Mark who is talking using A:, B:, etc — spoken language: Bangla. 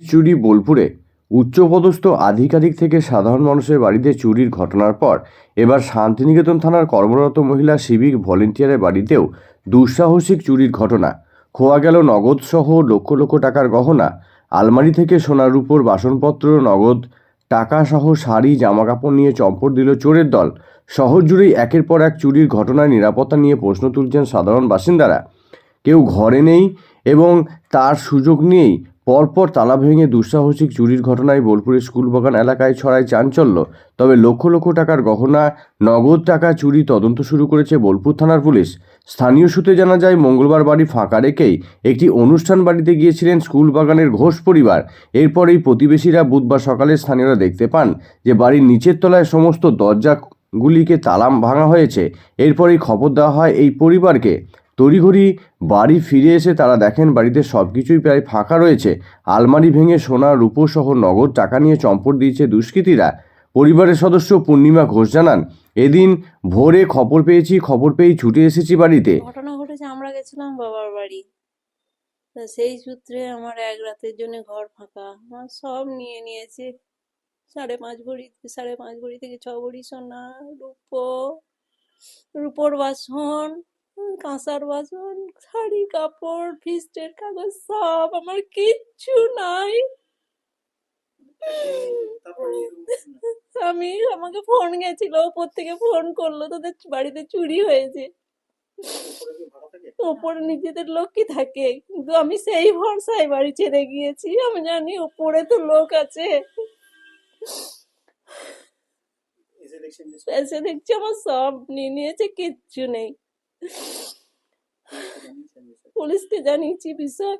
A: চুরি বোলপুরে উচ্চপদস্থ আধিকারিক থেকে সাধারণ মানুষের বাড়িতে চুরির ঘটনার পর এবার শান্তিনিকেতন থানার কর্মরত মহিলা সিভিক ভলেন্টিয়ারের বাড়িতেও দুঃসাহসিক চুরির ঘটনা। খোয়া গেল নগদ সহ লক্ষ লক্ষ টাকার গহনা, আলমারি থেকে সোনার রূপোর বাসনপত্র, নগদ টাকা সহ শাড়ি জামাকাপড় নিয়ে চম্পট দিল চোরের দল। শহর জুড়েই একের পর এক চুরির ঘটনায় নিরাপত্তা নিয়ে প্রশ্ন তুলছেন সাধারণ বাসিন্দারা। কেউ ঘরে নেই এবং তার সুযোগ নিয়েই পরপর তালা ভেঙে দুঃসাহসিক চুরির ঘটনায় বোলপুরের স্কুলবাগান এলাকায় ছড়ায় চাঞ্চল্য। তবে লক্ষ লক্ষ টাকার গহনা, নগদ টাকা চুরি তদন্ত শুরু করেছে বোলপুর থানার পুলিশ। স্থানীয় সূত্রে জানা যায়, মঙ্গলবার বাড়ি ফাঁকা রেখেই একটি অনুষ্ঠান বাড়িতে গিয়েছিলেন স্কুলবাগানের ঘোষ পরিবার। এরপরেই প্রতিবেশীরা বুধবার সকালে স্থানীয়রা দেখতে পান যে বাড়ির নিচের তলায় সমস্ত দরজাগুলিকে তালা ভাঙা হয়েছে। এরপরেই খবর দেওয়া হয় এই পরিবারকে। তড়িঘড়ি বাড়ি ফিরে এসে তারা দেখেন বাড়িতে সবকিছুই প্রায় ফাঁকা রয়েছে। আলমারি ভেঙে সোনা রূপো সহ নগদ টাকা নিয়ে চম্পট দিয়েছে দুষ্কৃতীরা। পরিবারের সদস্য পূর্ণিমা ঘোষ জানান, এদিন ভোরে খবর পেয়েই ছুটে এসেছি বাড়িতে।
B: ঘটনা ঘটেছে, আমরা গেছিলাম বাবার বাড়ি। তা সেই সূত্রে আমার এক রাতের জন্য ঘর ফাঁকা, আমার সব নিয়ে নিয়েছে। 5.5 ভরি থেকে 6 ভরি সোনা, রূপোর বাসন, কাঁসার বাসন, শাড়ি কাপড়, ফিস্টের কাগজ, সব আমার কিচ্ছু নাই। আমাকে ফোন গেছিল, ওপর থেকে ফোন করলো, তোদের বাড়িতে চুরি হয়েছে। ওপরে নিজেদের লোকই থাকে, কিন্তু আমি সেই ভরসায় বাড়ি ছেড়ে গিয়েছি। আমি জানি ওপরে তো লোক আছে। এসে দেখছি আমার সব নিয়ে নিয়েছে, কিচ্ছু নেই। পুলিশকে জানিয়েছি বিষয়।